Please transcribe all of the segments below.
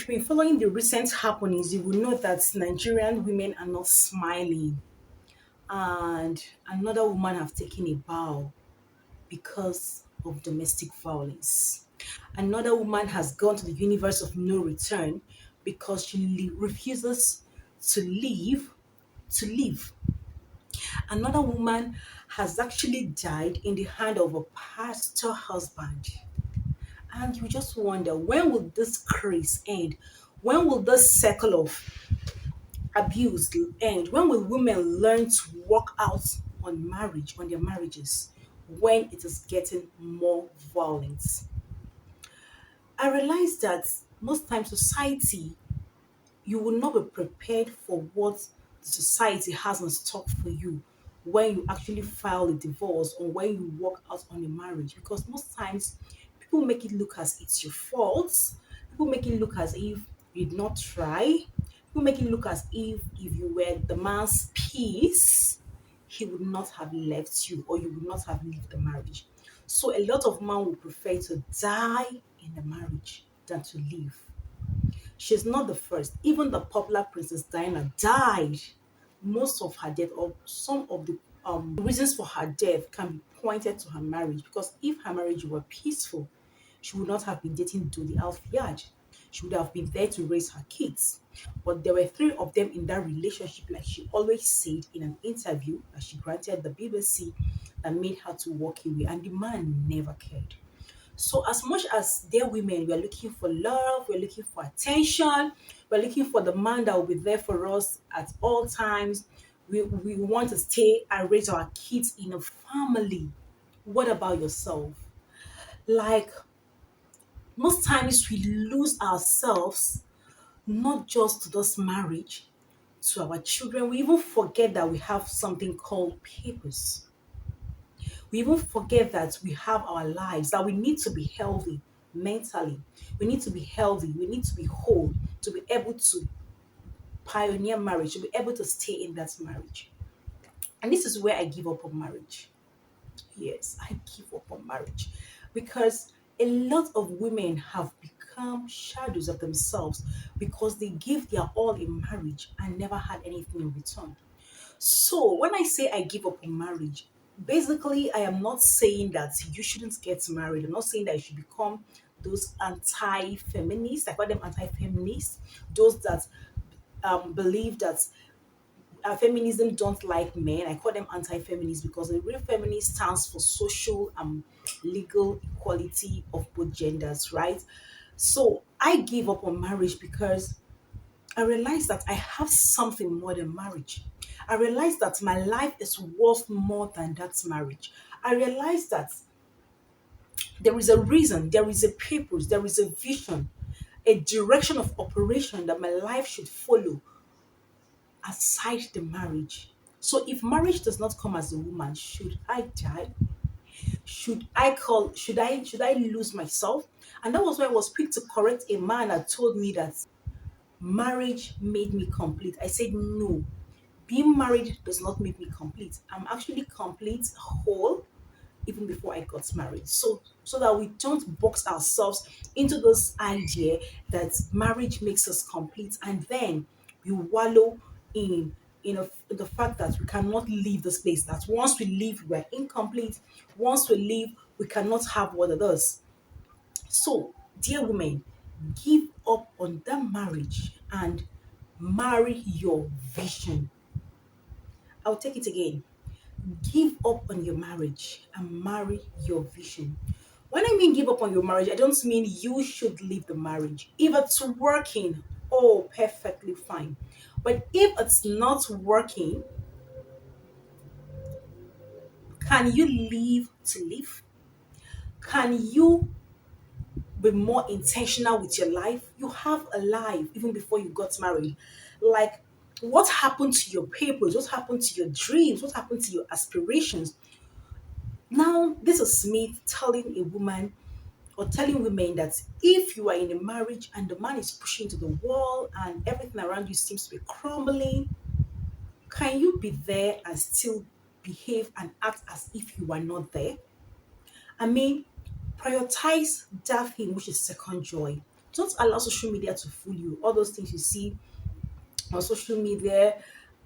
been following the recent happenings, you will know that Nigerian women are not smiling, and another woman have taken a bow because of domestic violence. Another woman has gone to the universe of no return because she refuses to leave to live. Another woman has actually died in the hand of a pastor husband. And you just wonder, when will this craze end? When will this circle of abuse end? When will women learn to walk out on marriage, on their marriages, when it is getting more violent? I realize that most times society, you will not be prepared for what the society has in stock for you when you actually file a divorce or when you walk out on a marriage, because most times people make it look as it's your fault. People make it look as if you did not try. People make it look as if you were the man's piece, he would not have left you or you would not have left the marriage. So a lot of men would prefer to die in the marriage than to leave. She's not the first. Even the popular Princess Diana died. Most of her death, or some of the reasons for her death, can be pointed to her marriage. Because if her marriage were peaceful, she would not have been dating Dodi Alfayad. She would have been there to raise her kids. But there were three of them in that relationship, like she always said in an interview that she granted the BBC, that made her to walk away. And the man never cared. So as much as they're women, we are looking for love, we're looking for attention, we're looking for the man that will be there for us at all times. We want to stay and raise our kids in a family. What about yourself? Like, most times we lose ourselves, not just to this marriage, to our children. We even forget that we have something called purpose. We even forget that we have our lives, that we need to be healthy mentally. We need to be healthy. We need to be whole to be able to pioneer marriage, to be able to stay in that marriage. And this is where I give up on marriage. Yes, I give up on marriage because a lot of women have become shadows of themselves because they gave their all in marriage and never had anything in return. So when I say I give up on marriage, basically I am not saying that you shouldn't get married. I'm not saying that you should become those anti-feminists. I call them anti-feminists. Those that believe that feminism don't like men. I call them anti-feminists because the real feminist stands for social and legal equality of both genders, right? So I give up on marriage because I realized that I have something more than marriage. I realized that my life is worth more than that marriage. I realized that there is a reason, there is a purpose, there is a vision, a direction of operation that my life should follow aside the marriage. So if marriage does not come as a woman, should I die? Should I lose myself? And that was why I was quick to correct a man that told me that marriage made me complete. I said no. Being married does not make me complete. I'm actually complete, whole, even before I got married. So that we don't box ourselves into this idea that marriage makes us complete, and then we wallow in in the fact that we cannot leave this place. That once we leave, we're incomplete. Once we leave, we cannot have what it is. So, dear women, give up on that marriage and marry your vision. I'll take it again. Give up on your marriage and marry your vision. When I mean give up on your marriage, I don't mean you should leave the marriage. If it's working, oh, perfectly fine. But if it's not working, can you leave to live? Can you be more intentional with your life? You have a life even before you got married. Like, what happened to your papers? What happened to your dreams? What happened to your aspirations? Now, this is me telling a woman or telling women that if you are in a marriage and the man is pushing to the wall and everything around you seems to be crumbling, can you be there and still behave and act as if you are not there? I mean, prioritize that thing which is second joy. Don't allow social media to fool you. All those things you see on social media,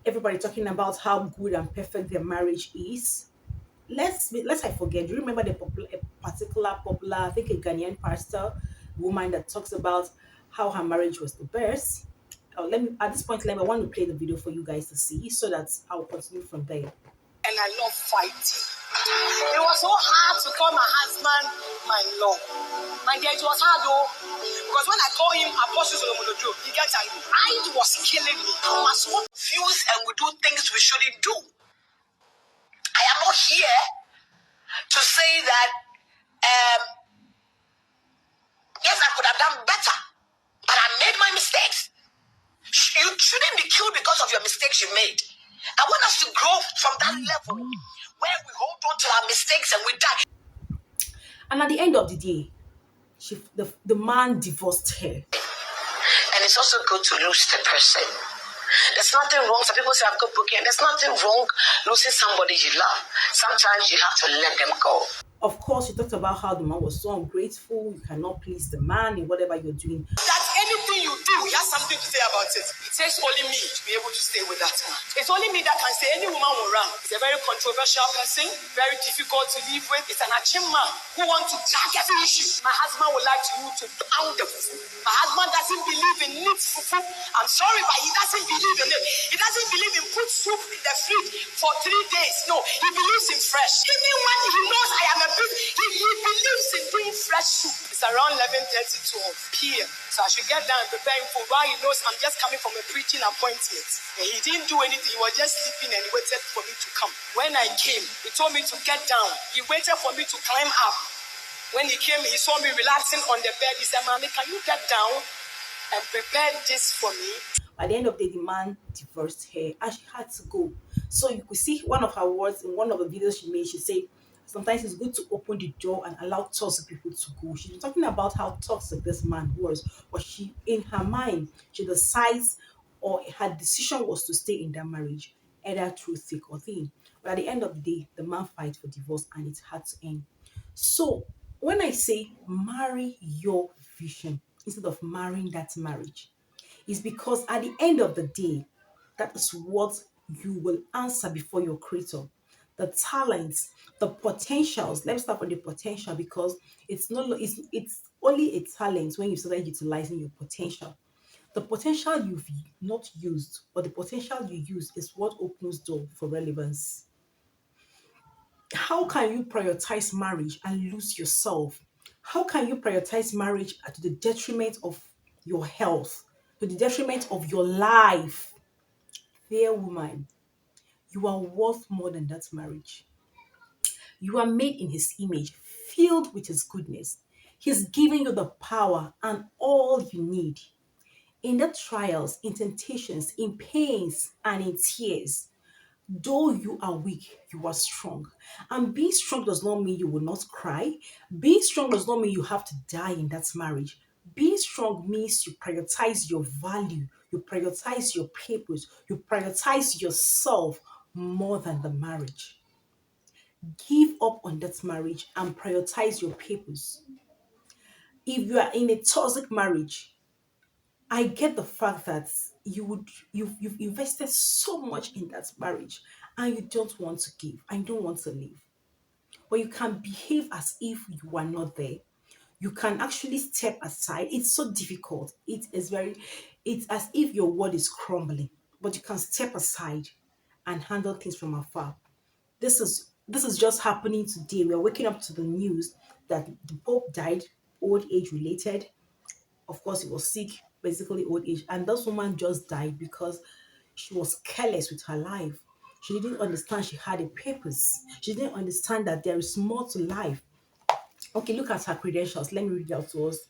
everybody talking about how good and perfect their marriage is. Let's I forget. Do you remember a particular popular, I think a Ghanaian pastor woman that talks about how her marriage was the best? Let me at this point. Let me I want to play the video for you guys to see, so that I'll continue from there. And I love fighting. It was so hard to call my husband my love. My dear, it was hard though. Because when I call him Apostle Solomon Ojo, he gets angry. Pride was killing me. I was so confused and we do things we shouldn't do. I am not here to say that, yes, I could have done better, but I made my mistakes. You shouldn't be killed because of your mistakes you made. I want us to grow from that level where we hold on to our mistakes and we die. And at the end of the day, the man divorced her. And it's also good to lose the person. There's nothing wrong. Some people say I've got broken. There's nothing wrong losing somebody you love. Sometimes you have to let them go. Of course, you talked about how the man was so ungrateful. You cannot please the man in whatever you're doing. That anything you do, he has something to say about it. It takes only me to be able to stay with that man. It's only me that can say any woman will run. He's a very controversial person, very difficult to live with. It's an achim man who wants to drag every issue. My husband would like you to pound the fufu. My husband doesn't believe in neat fufu. I'm sorry, but he doesn't believe in it. He doesn't believe in put soup in the fridge for 3 days. No, he believes in fresh. Even when he knows I am a bit, he believes in doing fresh soup. It's around 11:30 p.m. So I should get down and prepare him for while he knows I'm just coming from a preaching appointment. And he didn't do anything. He was just sleeping and he waited for me to come. When I came, he told me to get down. He waited for me to climb up. When he came, he saw me relaxing on the bed. He said, Mommy, can you get down and prepare this for me? At the end of the day, the man divorced her and she had to go. So you could see one of her words in one of the videos she made. She said, sometimes it's good to open the door and allow toxic people to go. She's talking about how toxic this man was, but she, in her mind, she decides or her decision was to stay in that marriage, either through thick or thin. But at the end of the day, the man fight for divorce and it had to end. So when I say marry your vision instead of marrying that marriage, is because at the end of the day, that is what you will answer before your creator. The talents, the potentials. Let's start with the potential because it's only a talent when you start utilizing your potential. The potential you've not used or the potential you use is what opens door for relevance. How can you prioritize marriage and lose yourself? How can you prioritize marriage to the detriment of your health, to the detriment of your life? Dear woman, you are worth more than that marriage. You are made in his image, filled with his goodness. He's giving you the power and all you need. In the trials, in temptations, in pains, and in tears, though you are weak, you are strong. And being strong does not mean you will not cry. Being strong does not mean you have to die in that marriage. Being strong means you prioritize your value, you prioritize your purpose, you prioritize yourself more than the marriage. Give up on that marriage and prioritize your purpose. If you are in a toxic marriage, I get the fact that you've invested so much in that marriage and you don't want to give and you don't want to leave. But you can behave as if you are not there. You can actually step aside. It's so difficult. It's as if your world is crumbling, but you can step aside and handle things from afar. This is just happening today. We are waking up to the news that the Pope died, old age related. Of course, he was sick, basically old age. And this woman just died because she was careless with her life. She didn't understand she had a purpose. She didn't understand that there is more to life. Okay, look at her credentials. Let me read it out to us.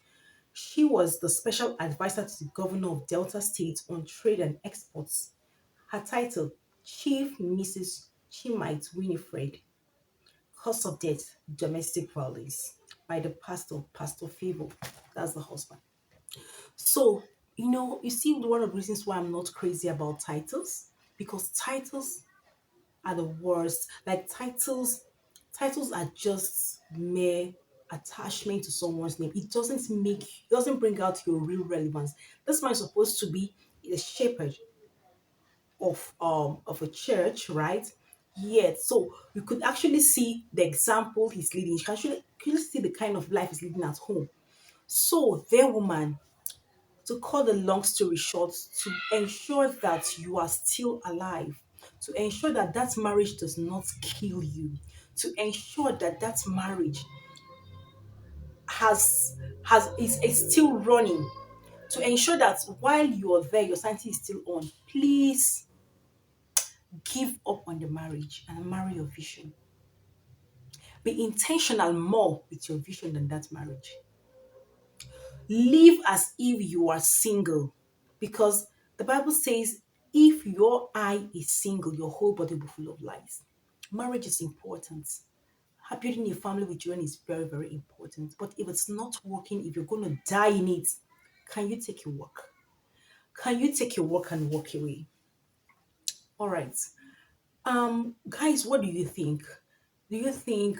She was the special advisor to the governor of Delta State on trade and exports. Her title, Chief Mrs. Chimite Winifred. Cause of death, domestic violence by the pastor, Pastor Favor. That's the husband. So, you see one of the reasons why I'm not crazy about titles, because titles are the worst. Like titles are just mere attachment to someone's name, it doesn't bring out your real relevance. This man is supposed to be a shepherd of a church, right? Yet, so you could actually see the example he's leading. You can actually see the kind of life he's leading at home. So, their woman, to cut the long story short, to ensure that you are still alive, to ensure that that marriage does not kill you, to ensure that that marriage is still running, to ensure that while you are there, your sanity is still on. Please give up on the marriage and marry your vision. Be intentional more with your vision than that marriage. Live as if you are single, because the Bible says if your eye is single, your whole body will be full of lies. Marriage is important. Building a family with children is very, very important. But if it's not working, if you're going to die in it, can you take your walk? Can you take your walk and walk away? All right. Guys, what do you think? Do you think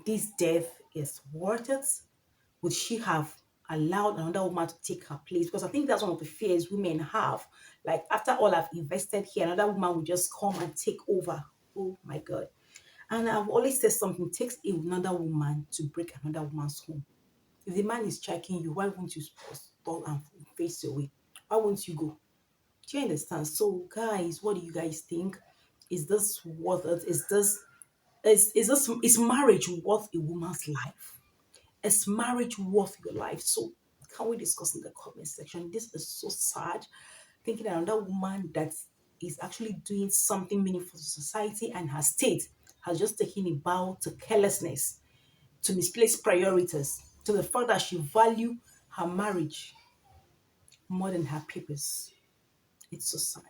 this death is worth it? Would she have allowed another woman to take her place? Because I think that's one of the fears women have. Like, after all I've invested here, another woman will just come and take over. Oh my God. And I've always said something, it takes another woman to break another woman's home. If the man is striking you, why won't you stop and face your way? Why won't you go? Do you understand? So, guys, what do you guys think? Is this worth it? Is marriage worth a woman's life? Is marriage worth your life? So, can we discuss in the comment section? This is so sad. Thinking that another woman that is actually doing something meaningful to society and her state has just taken a bow to carelessness, to misplaced priorities, to the fact that she value her marriage more than her papers. It's so sad.